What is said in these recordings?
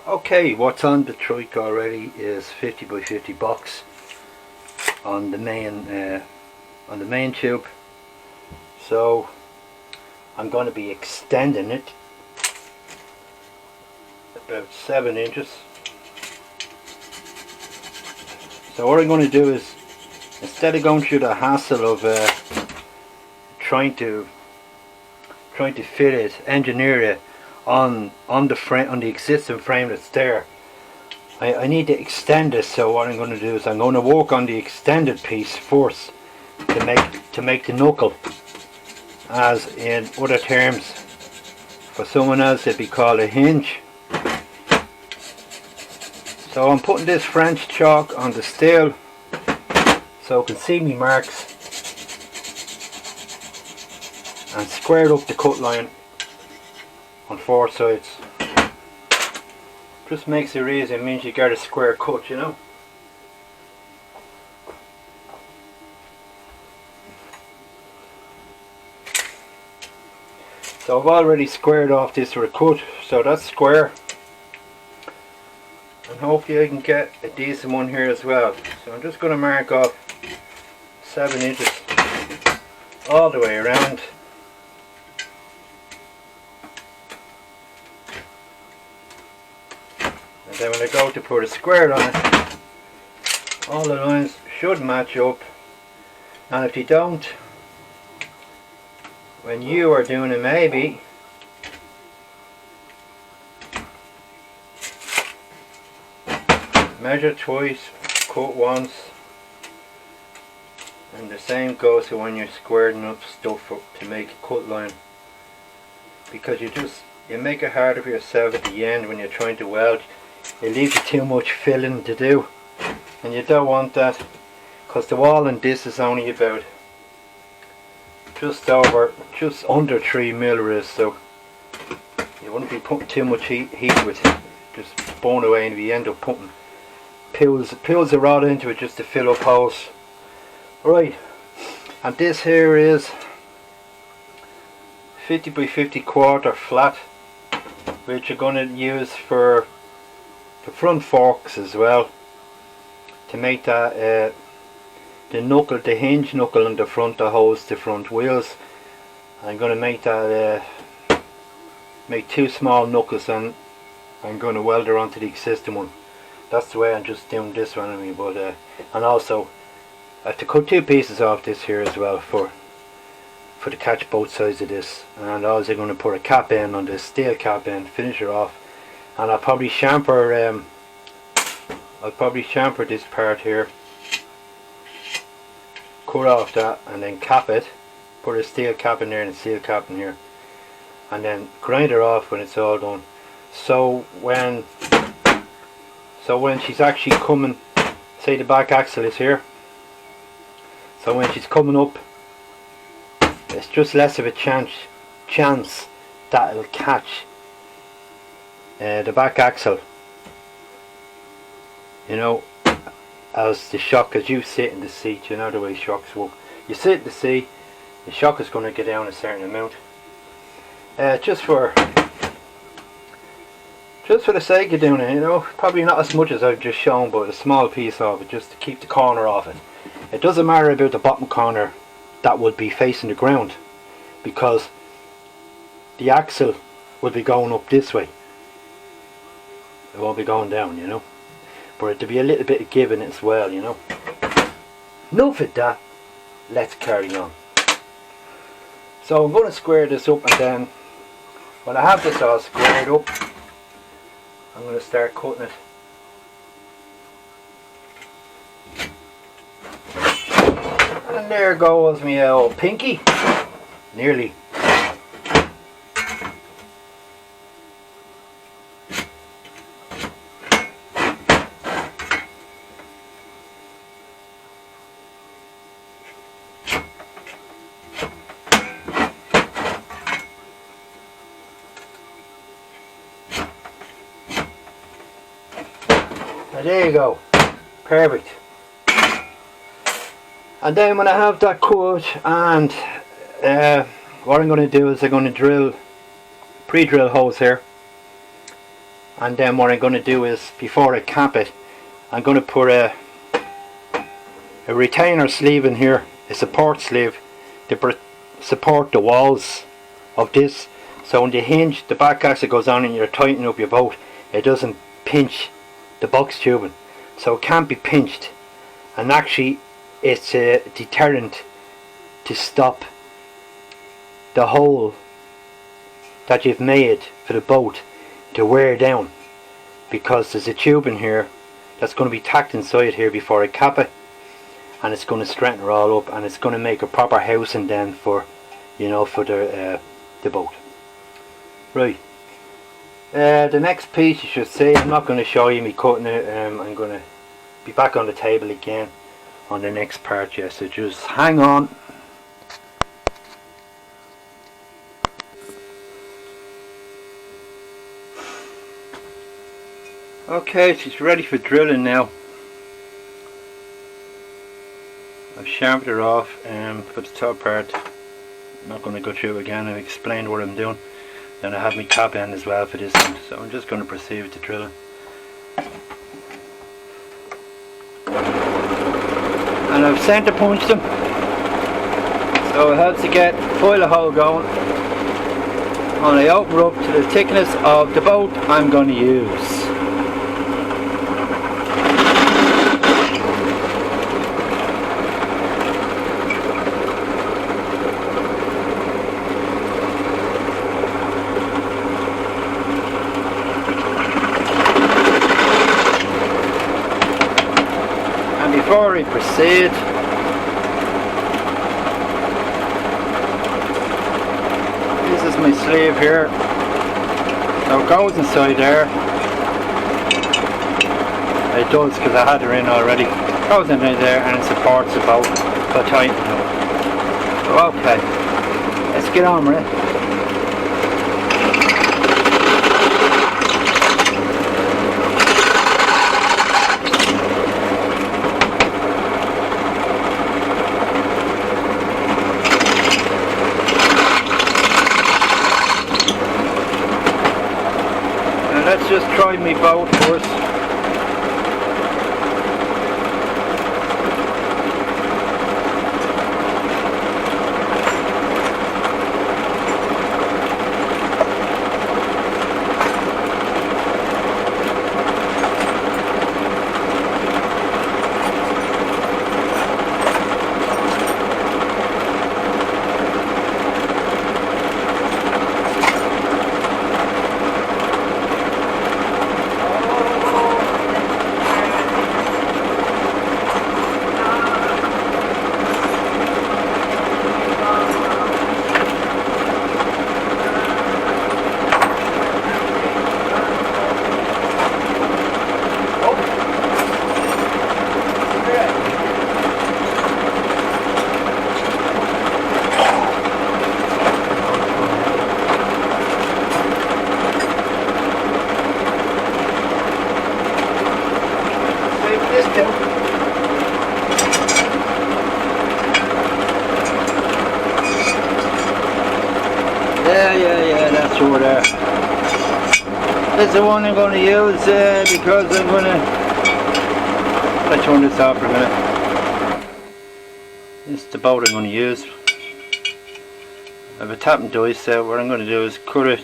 Okay, what's on the trike already is 50 by 50 box on the main tube. So I'm going to be extending it about 7 inches. So what I'm going to do is, instead of going through the hassle of trying to fit it, engineer it on the frame, on the existing frame that's there, I need to extend this. So what I'm going to do is I'm going to work on the extended piece first to make the knuckle, as in other terms for someone else it'd be called a hinge. So I'm putting this French chalk on the steel so I can see me marks, and square up the cut line on 4 sides. Just makes it easy, it means you get a square cut, you know. So I've already squared off this with a cut, so that's square. And hopefully I can get a decent one here as well. So I'm just going to mark off 7 inches all the way around. And then when I go to put a square on it, all the lines should match up. And if they don't, when you are doing it, maybe measure twice, cut once, and the same goes to when you're squaring up stuff up to make a cut line, because you make it harder for yourself at the end when you're trying to weld. It leaves you too much filling to do, and you don't want that, because the wall in this is only about just under 3 millimeters, so you wouldn't be putting too much heat with it. Just burn away, and we end up putting peels of rod into it just to fill up holes. Right, and this here is 50 by 50 quarter flat, which you're going to use for the front forks as well, to make that the knuckle, the hinge knuckle on the front that holds the front wheels. I'm going to make that make 2 small knuckles, and I'm going to weld her onto the existing one. That's the way I'm just doing this one on me. But and also I have to cut 2 pieces off this here as well for to catch both sides of this. And also going to put a cap end on this, steel cap end, finish her off. And I'll probably chamfer this part here, cut off that, and then cap it, put a steel cap in there and a steel cap in here, and then grind her off when it's all done. So when she's actually coming, say the back axle is here, so when she's coming up, it's just less of a chance that it'll catch the back axle, you know, as the shock, as you sit in the seat. You know the way shocks work. You sit in the seat, the shock is going to get down a certain amount. Just for the sake of doing it, you know, probably not as much as I've just shown, but a small piece of it, just to keep the corner off it. It doesn't matter about the bottom corner that would be facing the ground, because the axle would be going up this way. It won't be going down, you know. But there'll be a little bit of give in it as well, you know. Enough of that. Let's carry on. So I'm going to square this up, and then when I have this all squared up, I'm going to start cutting it. And there goes my old pinky. Nearly. There you go, perfect. And then when I have that cut, and what I'm going to do is I'm going to pre-drill holes here, and then what I'm going to do is, before I cap it, I'm going to put a retainer sleeve in here, a support sleeve, to support the walls of this, so when the hinge, the back axle goes on and you're tightening up your boat, it doesn't pinch the box tubing, so it can't be pinched, and actually it's a deterrent to stop the hole that you've made for the boat to wear down, because there's a tube in here that's going to be tacked inside here before I cap it, and it's going to straighten it all up, and it's going to make a proper housing then for, you know, for the boat. Right, the next piece, you should say, I'm not going to show you me cutting it. I'm going to be back on the table again on the next part, yeah, so just hang on. Okay, she's ready for drilling now. I've sharpened her off for the top part. I'm not going to go through it again. I've explained what I'm doing. Then I have my cap end as well for this one, so I'm just going to proceed with the drilling. And I've centre punched them, so it helps to get foil hole going. And I open her up to the thickness of the boat I'm going to use. Before we proceed, this is my sleeve here, so it goes inside there. It does, because I had her in already. It goes in there and it supports the boat for tightening up. So okay, let's get on with it. Let's just try my boat first. Yeah, that's over there. This is the one I'm going to use because I'm going to... Let's turn this off for a minute. This is the boat I'm going to use. I have a tapping dice, so what I'm going to do is cut it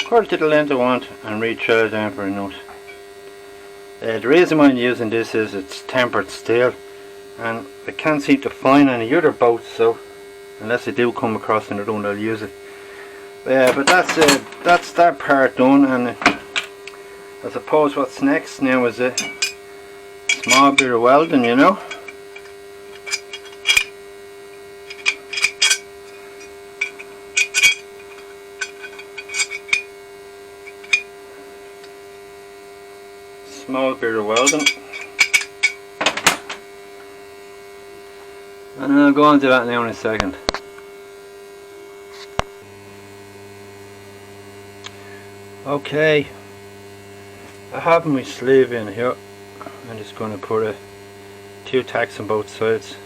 to the length I want and re-thread it down for a nut. The reason why I'm using this is it's tempered steel, and I can't seem to find any other boats, so unless I do come across another one, I'll use it. But that's that part done, and I suppose what's next now is a small bit of welding, you know. Small bit of welding, and I'll go on to that now in a second. Okay, I have my sleeve in here. I'm just going to put two tacks on both sides,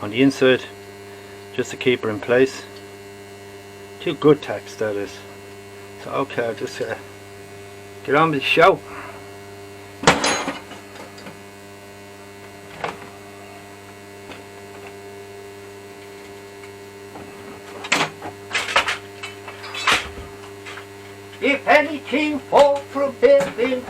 on the inside, just to keep her in place. Two good tacks, that is. So okay, I'll just get on with the show. If anything fall from heaven,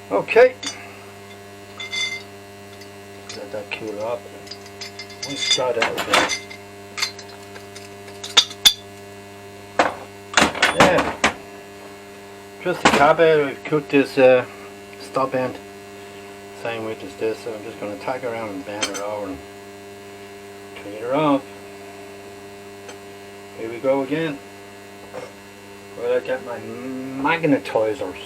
okay. Let that cool off. We'll start out with that. Yeah. Just the cab, we've cut this stop end same width as this, so I'm just going to tack around and bend it over and clean it off. Here we go again. Well, I get my magnetizers.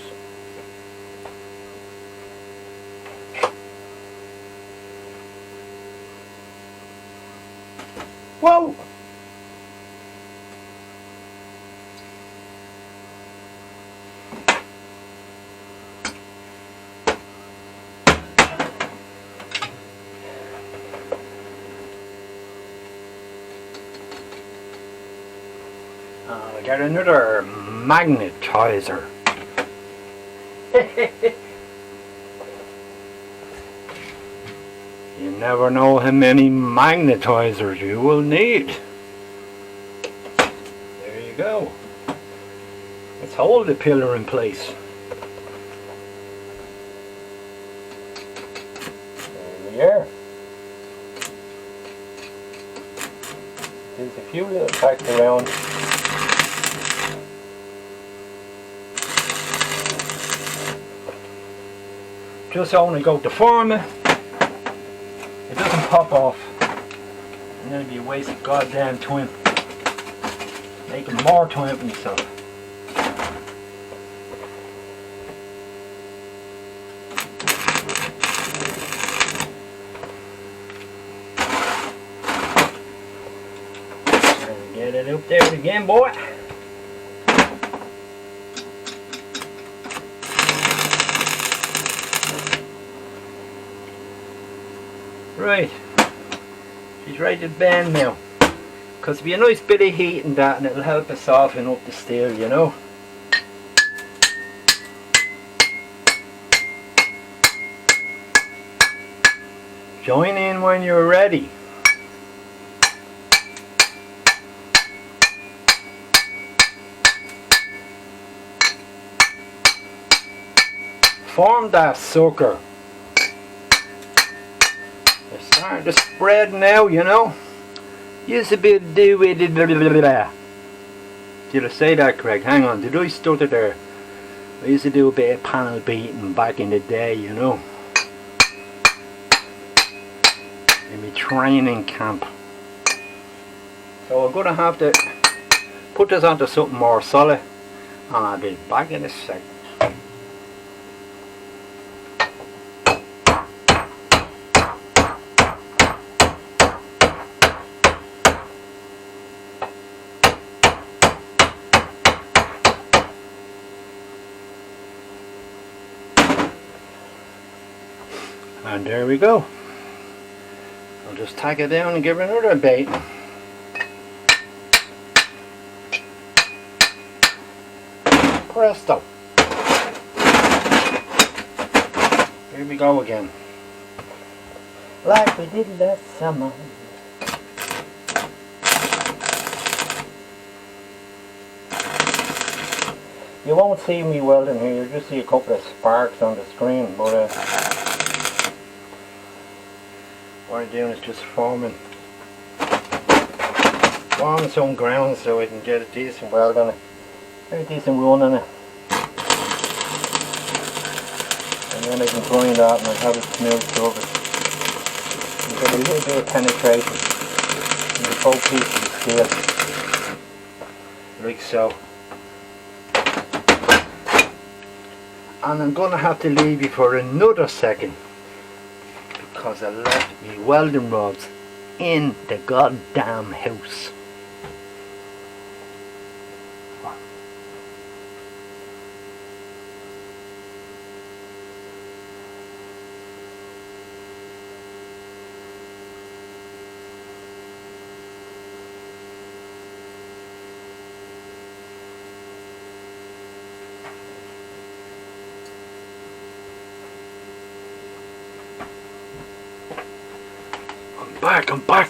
Whoa! I got another magnetizer. You never know how many magnetizers you will need. There you go. Let's hold the pillar in place. There we are. There's a few little tacks around. Just only go to form it. It doesn't pop off. And then it'd be a waste of goddamn time. Making more time for myself. Get it up there again, boy. Right, she's ready to bend now, because it'll be a nice bit of heat in that and it'll help us soften up the steel, you know. Join in when you're ready. Form that sucker. Starting to spread now, you know. Use a bit of do with it. Did I say that correct? Hang on, did I stutter there? I used to do a bit of panel beating back in the day, you know. In my training camp. So I'm gonna have to put this onto something more solid, and I'll be back in a sec. And there we go. I'll just tack it down and give it another baiting. Presto. Here we go again. like we did last summer. You won't see me welding here, you'll just see a couple of sparks on the screen, but what I'm doing is just forming some ground so I can get a decent weld on it, very decent run on it, and then I can grind that and I'll have a smooth surface. You get a little bit of penetration in the both pieces of steel, like so. And I'm going to have to leave you for another second because I left me welding rods in the goddamn house.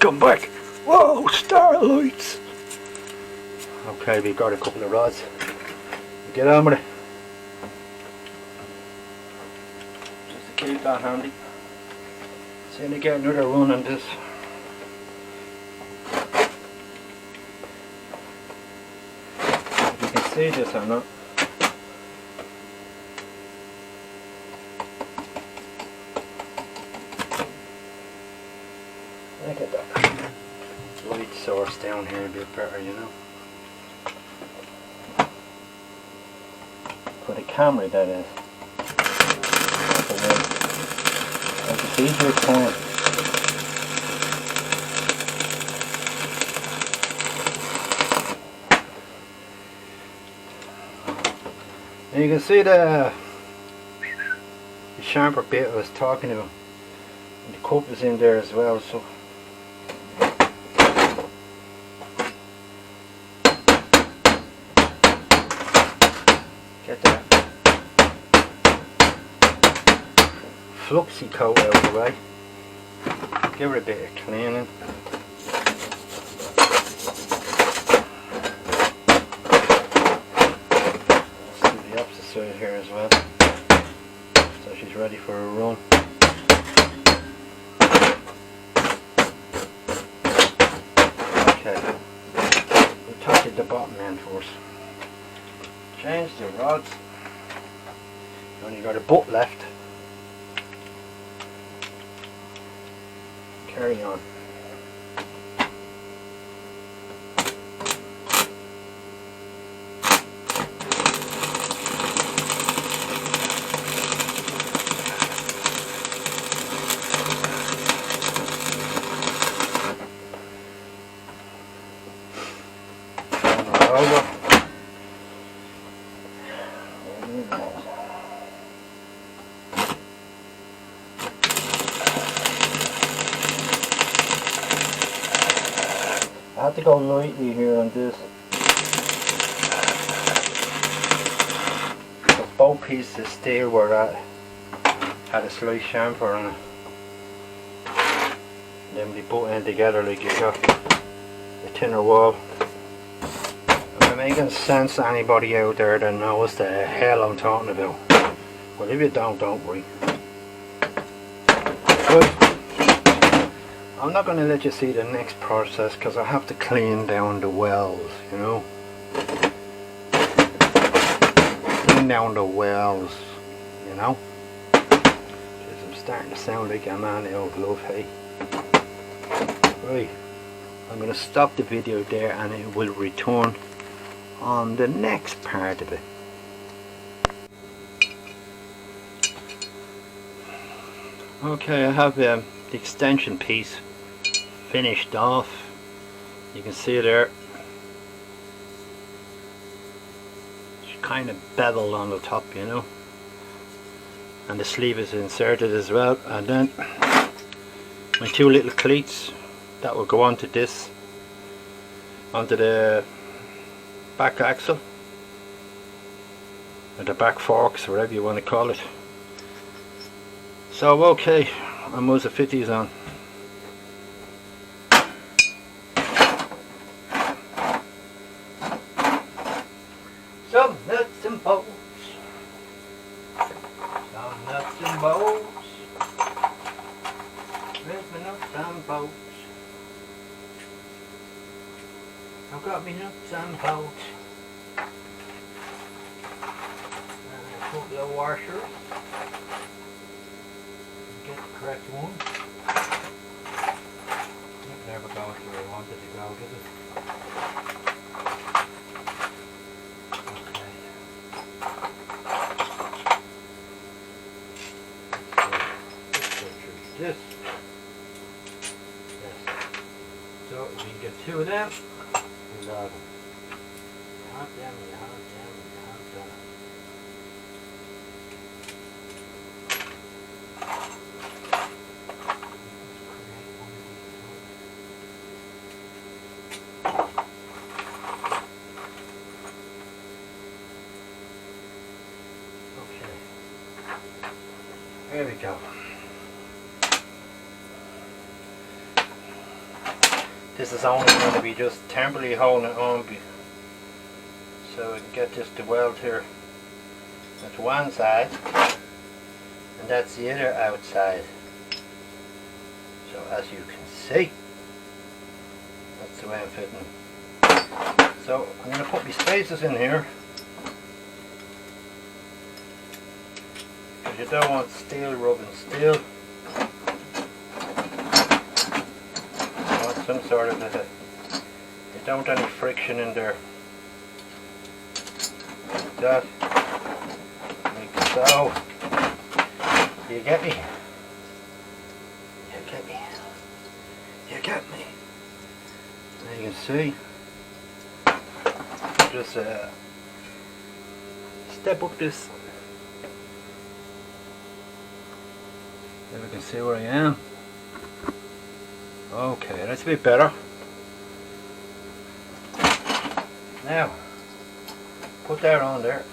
I'm back. Whoa, starlights. Okay, we've got a couple of rods. Get on with it. Just to keep that handy. See if I get another run on this. If you can see this or not. Look at that light source down here a bit better, you know. For the camera, that is. It's easier to turn. And you can see the chamfer bit I was talking about. And the cup is in there as well, so get that fluxy coat out of the way. Give it a bit of cleaning. Let's do the opposite side here as well. So she's ready for a run. Okay, we'll touch at the bottom end first. Change the rods. You only got a butt left. Carry on. Over. I have to go lightly here on this. So both pieces of steel were that had a slight chamfer on it. And then we put in together like you got a thinner wall. Am I making sense to anybody out there that knows the hell I'm talking about? Well, if you don't worry. But I'm not going to let you see the next process because I have to clean down the wells, you know. Clean down the wells, you know. Jeez, I'm starting to sound like a man out of love, hey. Right, I'm going to stop the video there and it will return on the next part of it. Okay, I have the extension piece finished off. You can see there it's kind of beveled on the top, you know, and the sleeve is inserted as well, and then my two little cleats that will go onto this, onto the back axle or the back forks, whatever you want to call it. So okay, I must have fit these on. Some nuts and bolts. Some nuts and bolts. Where's my nuts and bolts? I've got me nuts and bolts. And a couple of washers. Get the correct one. It never goes where I wanted to go, does it? This. Yes. So we can get two of them. We love them. You have them, you have them, you have them. Okay. There we go. This is only going to be just temporarily holding it on so we can get this to weld here. That's one side and that's the other outside. So as you can see, that's the way I'm fitting. So I'm going to put my spacers in here because you don't want steel rubbing steel. Some sort of you don't want any friction in there, like that, like so. You get me? You get me? You get me? There you can see, just step up this, then we can see where I am. Okay, that's a bit better. Now, put that on there.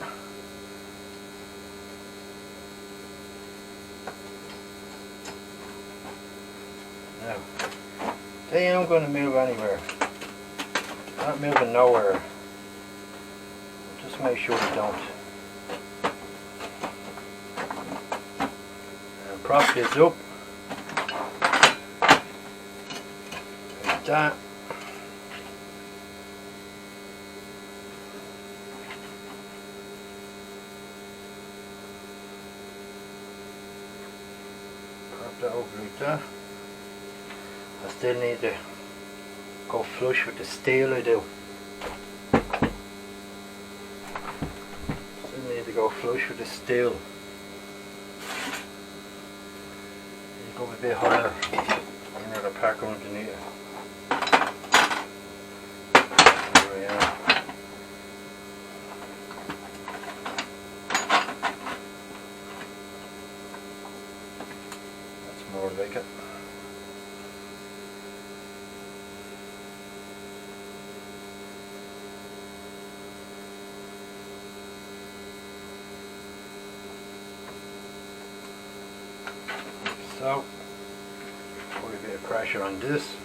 Now, they ain't going to move anywhere. Not moving nowhere. Just make sure they don't. And prop this up. That. Prop that over like that. I still need to go flush with the steel, I do. Still need to go flush with the steel. You go a bit higher. Another pack underneath it. More like it. So, put a bit of pressure on this.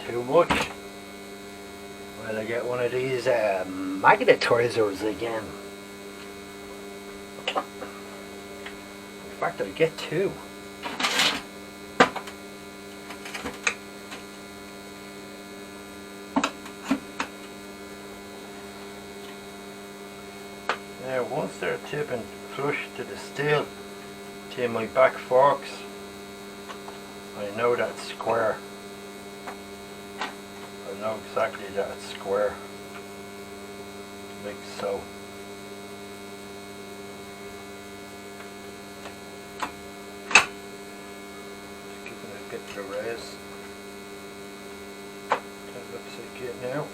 Too much. Well, I get one of these magnetizers again. In fact, I'll get two. Now, once they're tipping flush to the steel, to my back forks, I know that's square. I know exactly that it's square. Like so. Get the raise. That looks like it now.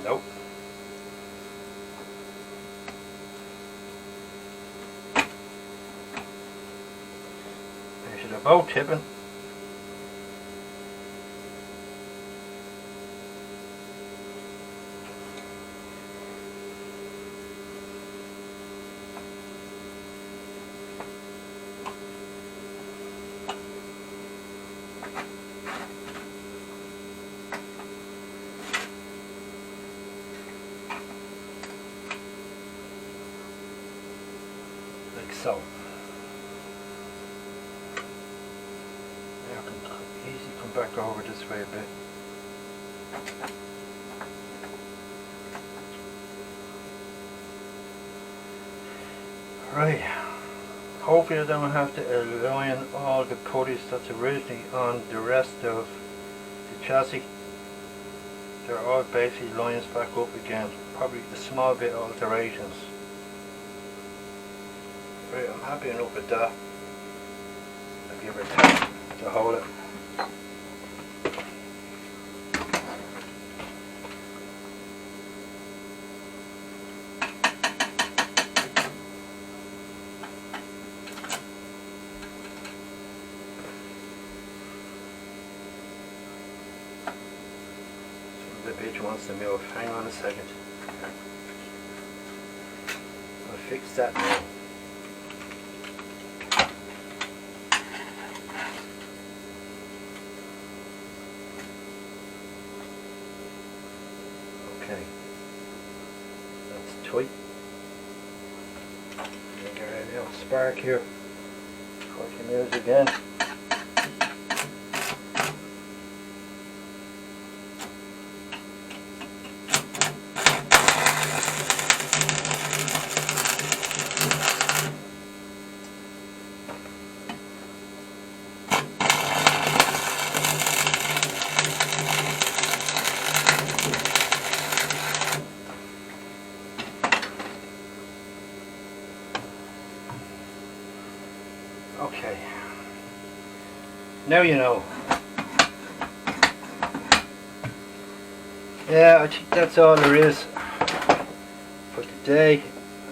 Nope. They should have both tipping. so. Now I can easily come back over this way a bit. Right, hopefully I don't have to align all the putties that's originally on the rest of the chassis. They're all basically lines back up again, probably a small bit of alterations. Right, I'm happy enough with that. I'll give her a tap to hold it. The bitch wants to move. Hang on a second. I'll fix that now. Okay. That's tight. Get a little spark here. Before she moves again. Okay, now you know. Yeah, I think that's all there is for today,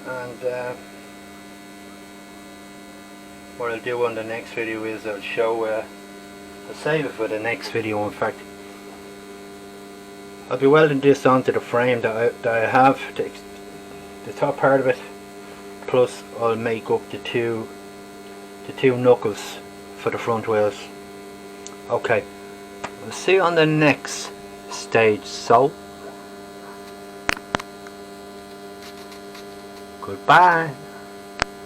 and what I'll do on the next video is I'll show, I'll save it for the next video. In fact, I'll be welding this onto the frame that I have, the top part of it, plus I'll make up the two knuckles for the front wheels. Okay, we'll see you on the next stage. So, goodbye.